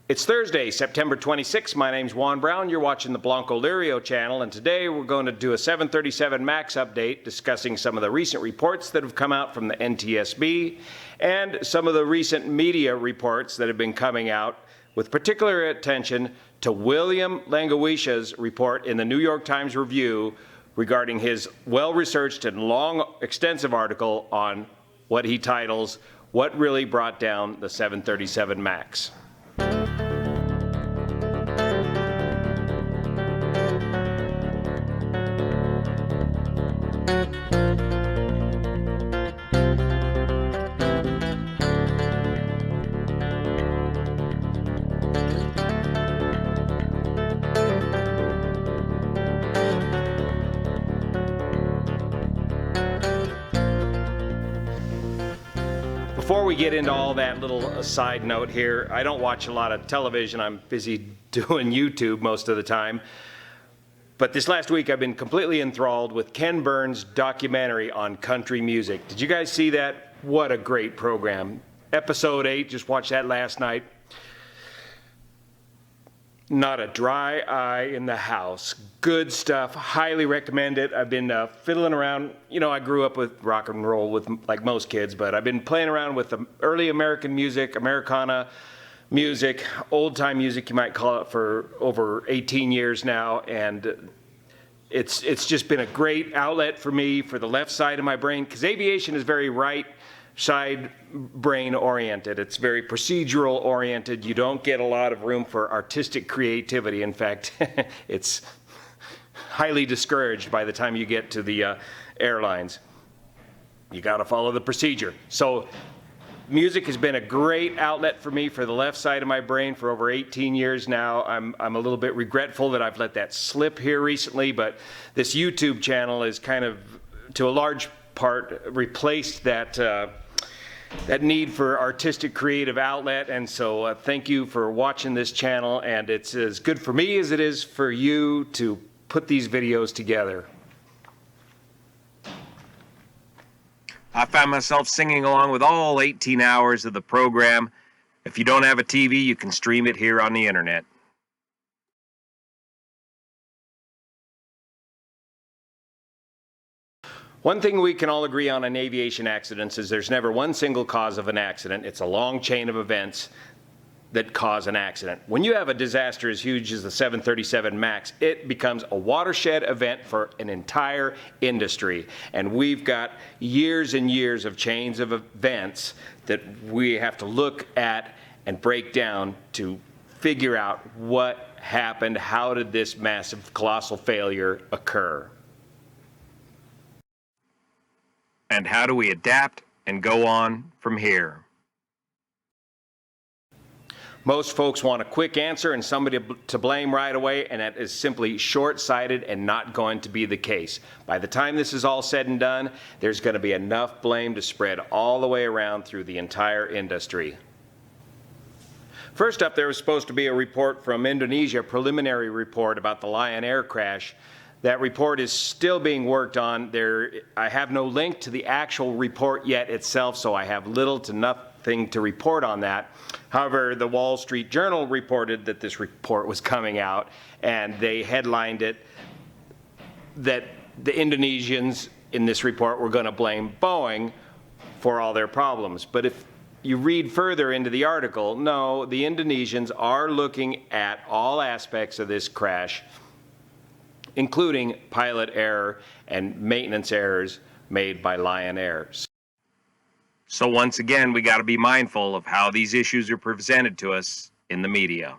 It's Thursday, September 26th. My name's Juan Brown. You're watching the Blancolirio channel, and today we're going to do a 737 MAX update discussing some of the recent reports that have come out from the NTSB and some of the recent media reports that have been coming out, with particular attention to Wolfgang Languasche's report in the New York Times Review regarding his well-researched and long, extensive article on what he titles, "What Really Brought Down the 737 MAX." Before we get into all that, little side note here, I don't watch a lot of television. I'm busy doing YouTube most of the time. But this last week, I've been completely enthralled with Ken Burns' documentary on country music. Did you guys see that? What a great program. Episode 8, just watched that last night. Not a dry eye in the house. Good stuff. Highly recommend it. I've been fiddling around. You know, I grew up with rock and roll with like most kids, but I've been playing around with the early American music, Americana music, old-time music, you might call it, for over 18 years now, and it's just been a great outlet for me for the left side of my brain, because aviation is very right side brain oriented. It's very procedural oriented. You don't get a lot of room for artistic creativity. In fact, it's highly discouraged by the time you get to the airlines. You got to follow the procedure. So music has been a great outlet for me for the left side of my brain for over 18 years now. I'm a little bit regretful that I've let that slip here recently, but this YouTube channel is kind of, to a large part, replaced that need for artistic creative outlet. And so thank you for watching this channel, and it's as good for me as it is for you to put these videos together. I found myself singing along with all 18 hours of the program. If you don't have a TV, you can stream it here on the internet. One thing we can all agree on in aviation accidents is there's never one single cause of an accident. It's a long chain of events that cause an accident. When you have a disaster as huge as the 737 MAX, it becomes a watershed event for an entire industry. And we've got years and years of chains of events that we have to look at and break down to figure out what happened, how did this massive, colossal failure occur. And how do we adapt and go on from here? Most folks want a quick answer and somebody to blame right away, and that is simply short-sighted and not going to be the case. By the time this is all said and done, there's going to be enough blame to spread all the way around through the entire industry. First up, there was supposed to be a report from Indonesia, a preliminary report about the Lion Air crash. That report is still being worked on. I have no link to the actual report yet itself, so I have little to nothing to report on that. However, the Wall Street Journal reported that this report was coming out, and they headlined it that the Indonesians in this report were going to blame Boeing for all their problems. But if you read further into the article, no, the Indonesians are looking at all aspects of this crash, including pilot error and maintenance errors made by Lion Air. So once again, we got to be mindful of how these issues are presented to us in the media.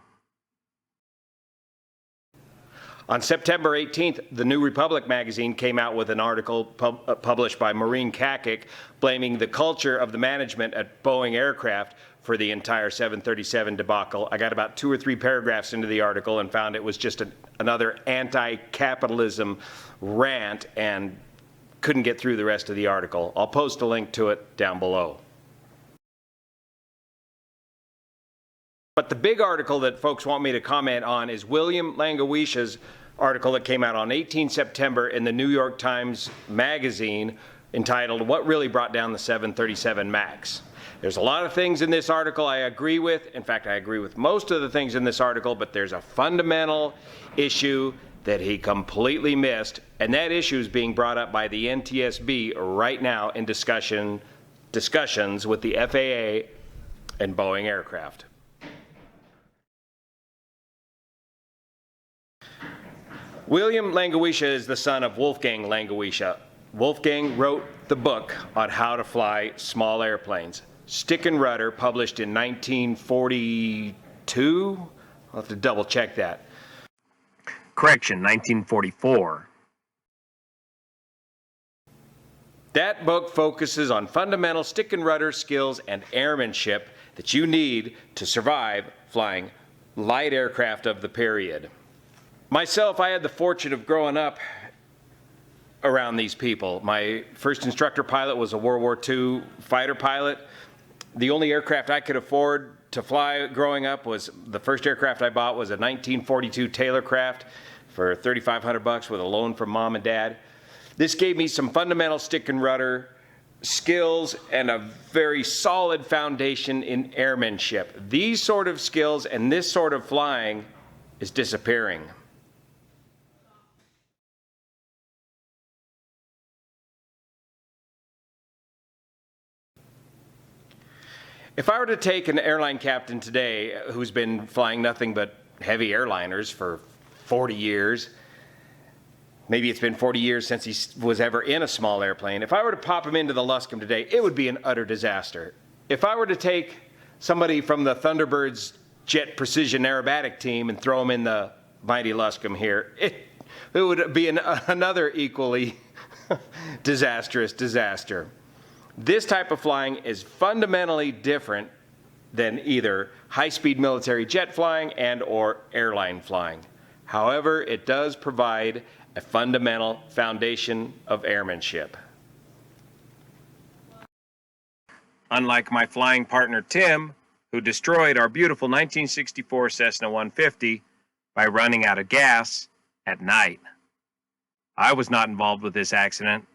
On September 18th, the New Republic magazine came out with an article published by Maureen Kakic blaming the culture of the management at Boeing Aircraft for the entire 737 debacle. I got about 2 or 3 paragraphs into the article and found it was just another anti-capitalism rant and couldn't get through the rest of the article. I'll post a link to it down below. But the big article that folks want me to comment on is Wolfgang Languasche's article that came out on 18 September in the New York Times Magazine entitled, "What Really Brought Down the 737 MAX?" There's a lot of things in this article I agree with. In fact, I agree with most of the things in this article, but there's a fundamental issue that he completely missed, and that issue is being brought up by the NTSB right now in discussions with the FAA and Boeing aircraft. William Langewiesche is the son of Wolfgang Langua. Wolfgang wrote the book on how to fly small airplanes. Stick and Rudder, published in 1942. I'll have to double check that. Correction, 1944. That book focuses on fundamental stick and rudder skills and airmanship that you need to survive flying light aircraft of the period. Myself, I had the fortune of growing up around these people. My first instructor pilot was a World War II fighter pilot. The only aircraft I could afford to fly growing up was, the first aircraft I bought was a 1942 Taylorcraft for $3,500 with a loan from mom and dad. This gave me some fundamental stick and rudder skills and a very solid foundation in airmanship. These sort of skills and this sort of flying is disappearing. If I were to take an airline captain today who's been flying nothing but heavy airliners for 40 years, maybe it's been 40 years since he was ever in a small airplane, if I were to pop him into the Luscombe today, it would be an utter disaster. If I were to take somebody from the Thunderbird's Jet Precision Aerobatic team and throw him in the mighty Luscombe here, it would be another equally disastrous disaster. This type of flying is fundamentally different than either high-speed military jet flying and or airline flying. However, it does provide a fundamental foundation of airmanship. Unlike my flying partner Tim, who destroyed our beautiful 1964 Cessna 150 by running out of gas at night. I was not involved with this accident.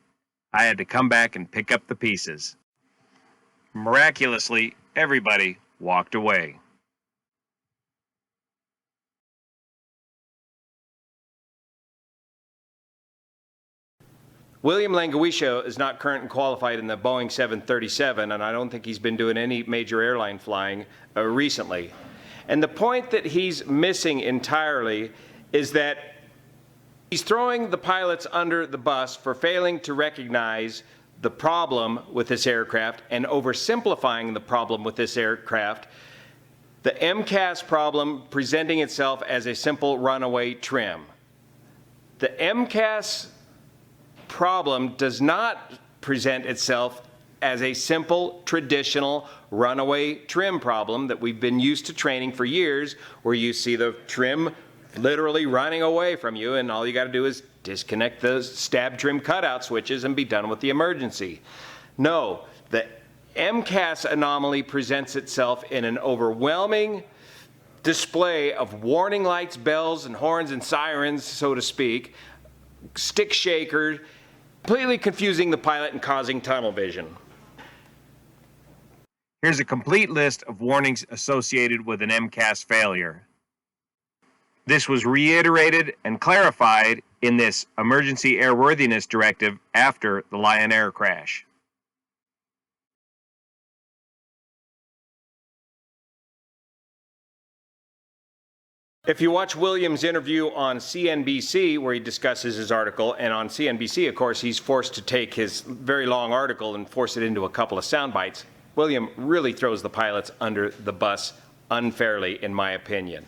I had to come back and pick up the pieces. Miraculously, everybody walked away. William Langewiesche is not current and qualified in the Boeing 737, and I don't think he's been doing any major airline flying recently. And the point that he's missing entirely is that he's throwing the pilots under the bus for failing to recognize the problem with this aircraft and oversimplifying the problem with this aircraft. The MCAS problem presenting itself as a simple runaway trim. The MCAS problem does not present itself as a simple, traditional runaway trim problem that we've been used to training for years, where you see the trim literally running away from you, and all you got to do is disconnect the stab trim cutout switches and be done with the emergency. No, the MCAS anomaly presents itself in an overwhelming display of warning lights, bells, and horns and sirens, so to speak, stick shakers, completely confusing the pilot and causing tunnel vision. Here's a complete list of warnings associated with an MCAS failure. This was reiterated and clarified in this Emergency Airworthiness Directive after the Lion Air crash. If you watch William's interview on CNBC, where he discusses his article, and on CNBC, of course, he's forced to take his very long article and force it into a couple of sound bites, William really throws the pilots under the bus unfairly, in my opinion.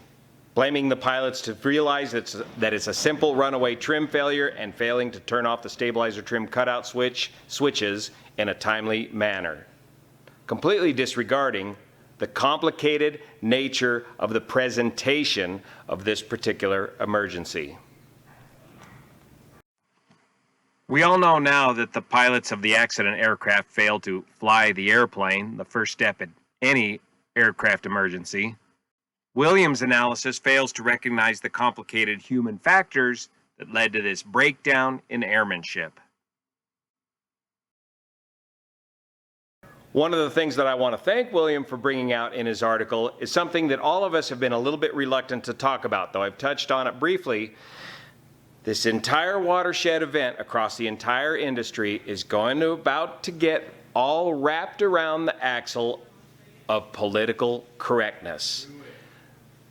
Blaming the pilots to realize that it's a simple runaway trim failure and failing to turn off the stabilizer trim cutout switches in a timely manner. Completely disregarding the complicated nature of the presentation of this particular emergency. We all know now that the pilots of the accident aircraft failed to fly the airplane, the first step in any aircraft emergency. Williams' analysis fails to recognize the complicated human factors that led to this breakdown in airmanship. One of the things that I want to thank William for bringing out in his article is something that all of us have been a little bit reluctant to talk about, though I've touched on it briefly. This entire watershed event across the entire industry is about to get all wrapped around the axle of political correctness.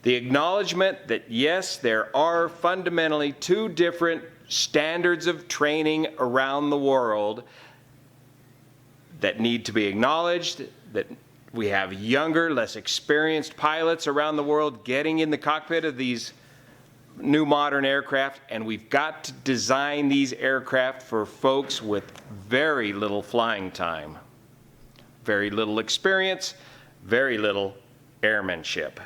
The acknowledgement that, yes, there are fundamentally two different standards of training around the world that need to be acknowledged, that we have younger, less experienced pilots around the world getting in the cockpit of these new modern aircraft, and we've got to design these aircraft for folks with very little flying time, very little experience, very little airmanship.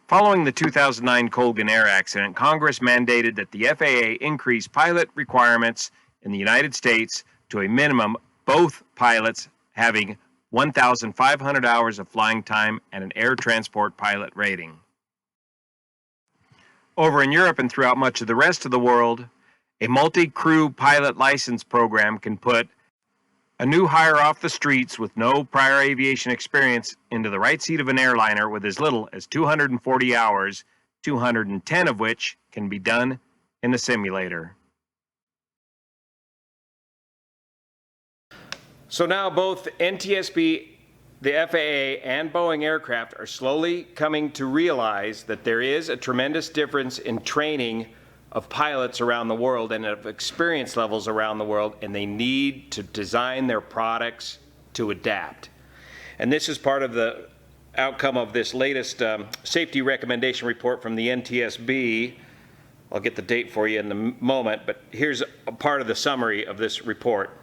Following the 2009 Colgan Air accident, Congress mandated that the FAA increase pilot requirements in the United States to a minimum, both pilots having 1,500 hours of flying time and an air transport pilot rating. Over in Europe and throughout much of the rest of the world, a multi-crew pilot license program can put a new hire off the streets with no prior aviation experience into the right seat of an airliner with as little as 240 hours, 210 of which can be done in the simulator. So now both NTSB, the FAA, and Boeing aircraft are slowly coming to realize that there is a tremendous difference in training of pilots around the world and of experience levels around the world, and they need to design their products to adapt. And this is part of the outcome of this latest safety recommendation report from the NTSB. I'll get the date for you in a moment, but here's a part of the summary of this report.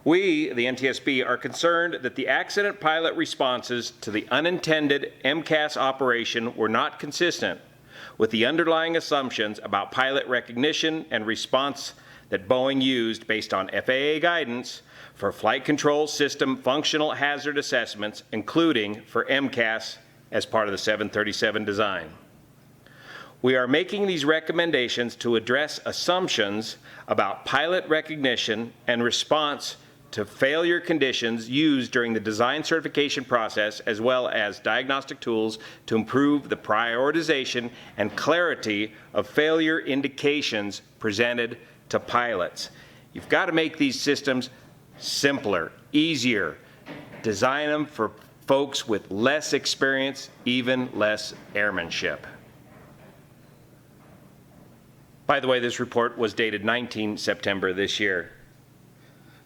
We, the NTSB, are concerned that the accident pilot responses to the unintended MCAS operation were not consistent with the underlying assumptions about pilot recognition and response that Boeing used based on FAA guidance for flight control system functional hazard assessments, including for MCAS as part of the 737 design. We are making these recommendations to address assumptions about pilot recognition and response to failure conditions used during the design certification process, as well as diagnostic tools to improve the prioritization and clarity of failure indications presented to pilots. You've got to make these systems simpler, easier, design them for folks with less experience, even less airmanship. By the way, this report was dated 19 September this year.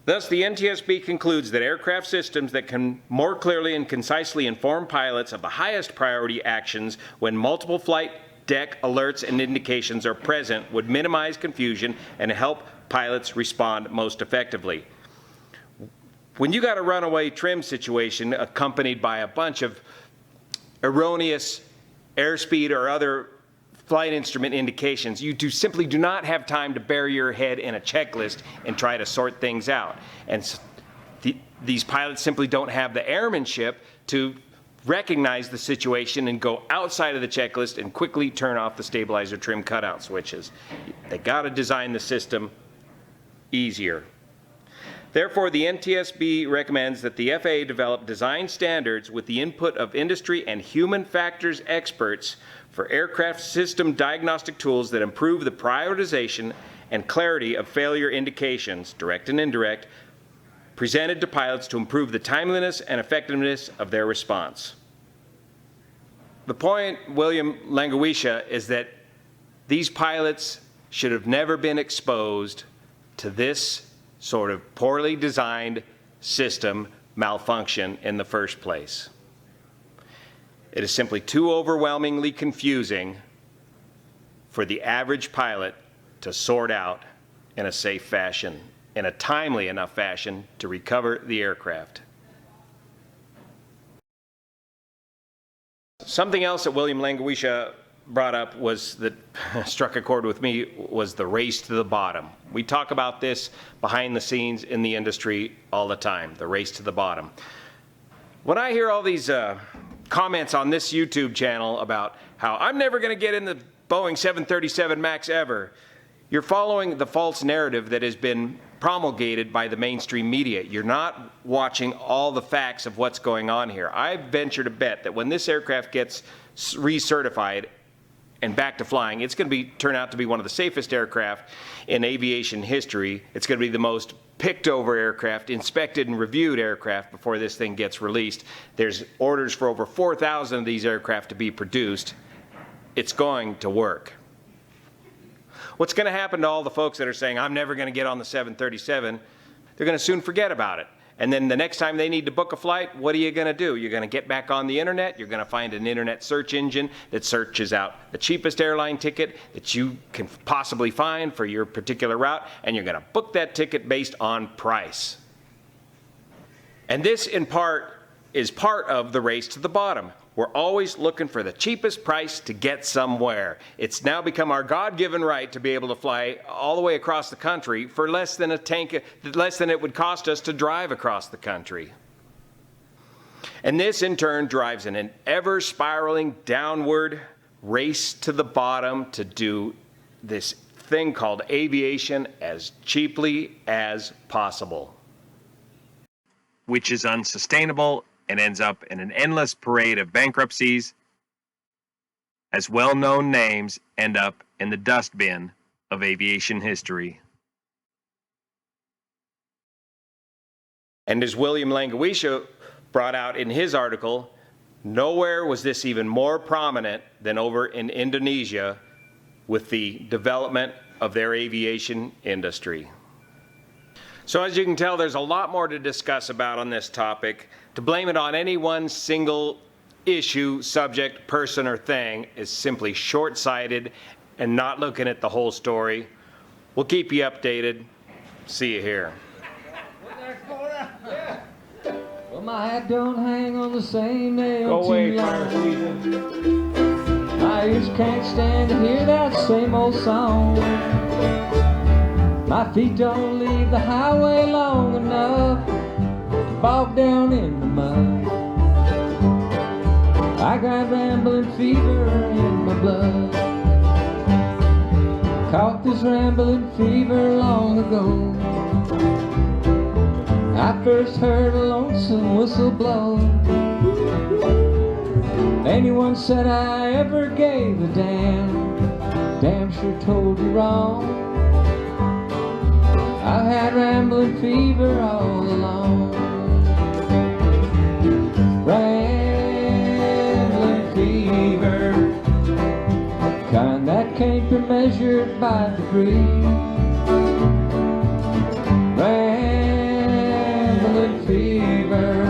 Thus, the NTSB concludes that aircraft systems that can more clearly and concisely inform pilots of the highest priority actions when multiple flight deck alerts and indications are present would minimize confusion and help pilots respond most effectively. When you got a runaway trim situation accompanied by a bunch of erroneous airspeed or other flight instrument indications, you simply do not have time to bury your head in a checklist and try to sort things out. And these pilots simply don't have the airmanship to recognize the situation and go outside of the checklist and quickly turn off the stabilizer trim cutout switches. They got to design the system easier. Therefore, the NTSB recommends that the FAA develop design standards with the input of industry and human factors experts for aircraft system diagnostic tools that improve the prioritization and clarity of failure indications, direct and indirect, presented to pilots to improve the timeliness and effectiveness of their response. The point, William Langewiesche, is that these pilots should have never been exposed to this sort of poorly designed system malfunction in the first place. It is simply too overwhelmingly confusing for the average pilot to sort out in a safe fashion, in a timely enough fashion to recover the aircraft. Something else that William Langewiesche brought up was that struck a chord with me was the race to the bottom. We talk about this behind the scenes in the industry all the time, the race to the bottom. When I hear all these comments on this YouTube channel about how I'm never going to get in the Boeing 737 MAX ever, you're following the false narrative that has been promulgated by the mainstream media. You're not watching all the facts of what's going on here. I venture to bet that when this aircraft gets recertified and back to flying, it's going to turn out to be one of the safest aircraft in aviation history. It's going to be the most picked over aircraft, inspected and reviewed aircraft before this thing gets released. There's orders for over 4,000 of these aircraft to be produced. It's going to work. What's going to happen to all the folks that are saying, I'm never going to get on the 737? They're going to soon forget about it. And then the next time they need to book a flight, what are you going to do? You're going to get back on the internet. You're going to find an internet search engine that searches out the cheapest airline ticket that you can possibly find for your particular route, and you're going to book that ticket based on price. And this, in part, is part of the race to the bottom. We're always looking for the cheapest price to get somewhere. It's now become our God-given right to be able to fly all the way across the country for less than it would cost us to drive across the country. And this, in turn, drives an ever-spiraling downward race to the bottom to do this thing called aviation as cheaply as possible. Which is unsustainable and ends up in an endless parade of bankruptcies as well-known names end up in the dustbin of aviation history. And as William Langewiesche brought out in his article, nowhere was this even more prominent than over in Indonesia with the development of their aviation industry. So as you can tell, there's a lot more to discuss about on this topic. To blame it on any one single issue, subject, person, or thing is simply short-sighted and not looking at the whole story. We'll keep you updated. See you here. Well, my hat don't hang on the same nail. Go away, too fire long. season. My ears can't stand to hear that same old song. My feet don't leave the highway long enough, bogged down in the mud. I got rambling fever in my blood. Caught this rambling fever long ago. I first heard a lonesome whistle blow. Anyone said I ever gave a damn sure told you wrong. I've had rambling fever all along. Rambling fever, kind that can't be measured by degree. Rambling fever,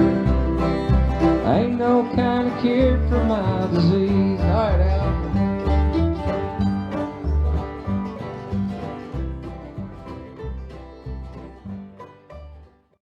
ain't no kind of cure for my disease. All right, Al.